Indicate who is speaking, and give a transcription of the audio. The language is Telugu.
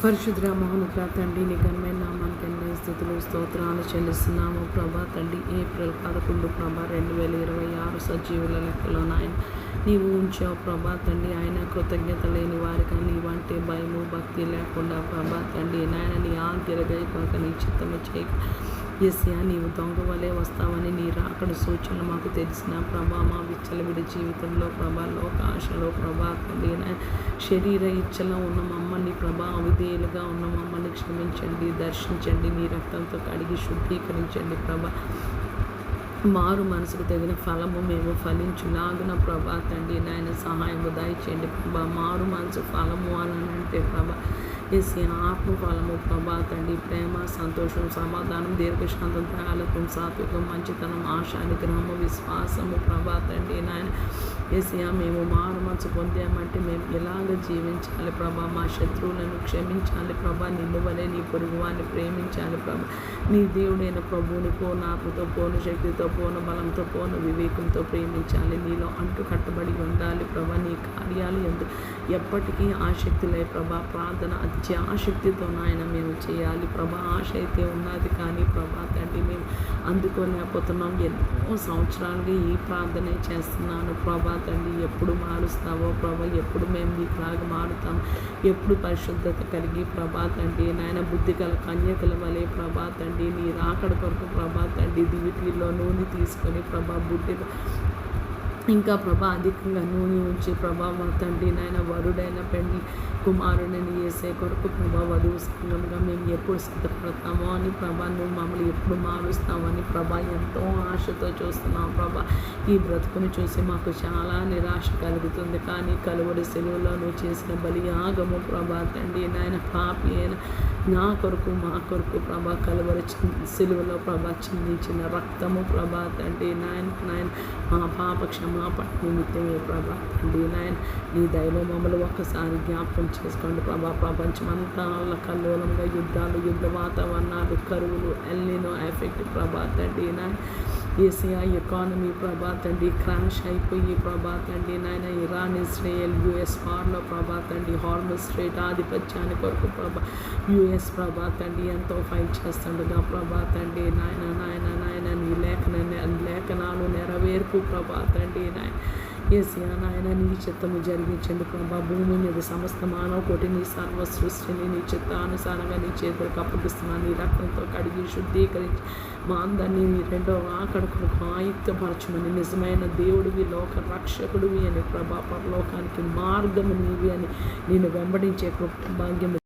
Speaker 1: పరిశుద్ర మహోన్నత తండ్రి నీ ఘనమైన నామానికి అన్ని స్థుతులు స్తోత్రాలు చెల్లిస్తున్నాము ప్రభా తండ్రి. ఏప్రిల్ 11 ప్రభా 2026 సజీవుల లెక్కలో నాయన నీవు ఉంచావు ప్రభా తండ్రి. ఆయన కృతజ్ఞత లేని వారికి నీవంటే భయము భక్తి లేకుండా ప్రభా తండ్రి నాయన నీ ఆజ్ఞలు గైకొనక నీ చిత్తము చేయక ఎస్యా నీవు దొంగ వలె వస్తావని నీ రాకడ సూచనలు మాకు తెలిసిన ప్రభా మా విచ్చలవిడి జీవితంలో ప్రభా లోక ఆశలో ప్రభా తండ్రి శరీర ఇచ్చలో ఉన్న మమ్మల్ని ప్రభా అవిధేయులుగా ఉన్న మమ్మల్ని క్షమించండి, దర్శించండి, నీ రక్తంతో కడిగి శుద్ధీకరించండి ప్రభా. మారు మనసుకు తగిన ఫలము మేము ఫలించులాగున ప్రభా తండ్రి నాయన సహాయము దయచేయండి ప్రభా. మారు మనసు ఫలము అనంటే ప్రభా ఏసి ఆత్మ ఫలము ప్రభా తండ్రి. ప్రేమ, సంతోషం, సమాధానం, దీర్ఘశాంతం, దయాలత్వం, సాత్వికం, మంచితనం, ఆశ, నిగ్రహము, విశ్వాసము ప్రభా తండ్రి నాయన ఏసియా మేము మారు మనసు పొందామంటే మేము ఎలాగ జీవించాలి ప్రభా. మా శత్రువులను క్షమించాలి ప్రభా. నిన్ను వలె నీ పొరుగు వారిని ప్రేమించాలి ప్రభా. నీ దేవుడైన ప్రభువుని పూర్ణ ఆత్మతో, పూర్ణ శక్తితో, పూర్ణ బలంతో, పూర్ణ వివేకంతో ప్రేమించాలి. నీలో అంటు కట్టబడి ఉండాలి ప్రభా. నీ కార్యాలు ఎప్పటికీ ఆసక్తులే ప్రభా. ప్రార్థన అతి ఆసక్తితో నాయన మేము చేయాలి ప్రభా. ఆశ అయితే ఉన్నది కానీ ప్రభా తండ్రి మేము అందుకోలేకపోతున్నాం. ఎన్నో సంవత్సరాలుగా ఈ ప్రార్థనే చేస్తున్నాను ప్రభా తండ్రి. ఎప్పుడు మారుస్తావో ప్రభా, ఎప్పుడు మేము నీకులాగా మారుతాం, ఎప్పుడు పరిశుద్ధత కలిగి ప్రభా తండ్రి నాయన బుద్ధి గల కన్యకల వలె ప్రభా తండ్రి నీ రాకడ కొరకు ప్రభా తండ్రి దివిటీలో నూనె తీసుకొని ప్రభా బుద్ధి ఇంకా ప్రభా అధికంగా నూనె ఉంచి ప్రభా మా తండ్రి నాయన వరుడైన పెండి కుమారుడిని వేసే కొరకు ప్రభా వధువు సంఘంగా మేము ఎప్పుడు సిద్ధపడతామో అని ప్రభా నువ్వు మమ్మల్ని ఎప్పుడు మారుస్తామని ప్రభా ఎంతో ఆశతో చూస్తున్నాం ప్రభా. ఈ బ్రతుకుని చూసి మాకు చాలా నిరాశ కలుగుతుంది కానీ కలువరి సెలవులో నువ్వు చేసిన బలియాగము ప్రభా తండ్రి నాయన పాపి అయిన నా కొరకు మా కొరకు ప్రభా కలువరి సెలవులో ప్రభా చిందించిన రక్తము ప్రభా తండ్రి నాయన మా పాప క్షమాపణ నిమిత్తమే ప్రభా తండ్రి నాయన నీ దయలో మమ్మల్ని ఒక్కసారి జ్ఞాపకం చేసుకోండి ప్రభా. ప్రపంచమంతా కల్లోలంగా యుద్ధాలు, యుద్ధ వాతావరణాలు, కరువులు, ఎల్నినో ఎఫెక్ట్ ప్రభా తండ్రి నాయన ఏసియా ఎకానమీ ప్రభా తండ్రి క్రాష్ అయిపోయి ప్రభా తండ్రి నాయన ఇరాన్, ఇజ్రాయెల్, యుఎస్ వార్లో ప్రభా తండ్రి హార్మస్ స్ట్రైట్ ఆధిపత్యాన్ని కొరకు ప్రభా యుఎస్ ప్రభా తండ్రి ఎంతో ఫైట్ చేస్తుండగా ప్రభా తండ్రి నాయన నాయన నాయన నీ లేఖనాలు నెరవేర్పు ప్రభా తండ్రి నాయన ఏసియా నాయన నీ చిత్తము జరిగించండి ప్రభా. భూమి మీద సమస్త మానవ కోటి నీ సర్వ సృష్టిని నీ చిత్తానుసారంగా నీ చేతులకు అప్పగిస్తున్నాను. నీ రక్తంతో కడిగి శుద్ధీకరించి మా అందరినీ నీ రెండో ఆకడకు ఆయుక్తపరచమని నిజమైన దేవుడివి, లోక రక్షకుడివి అని ప్రభా. పరలోకానికి మార్గము నీవి అని నేను వెంబడించే భాగ్యము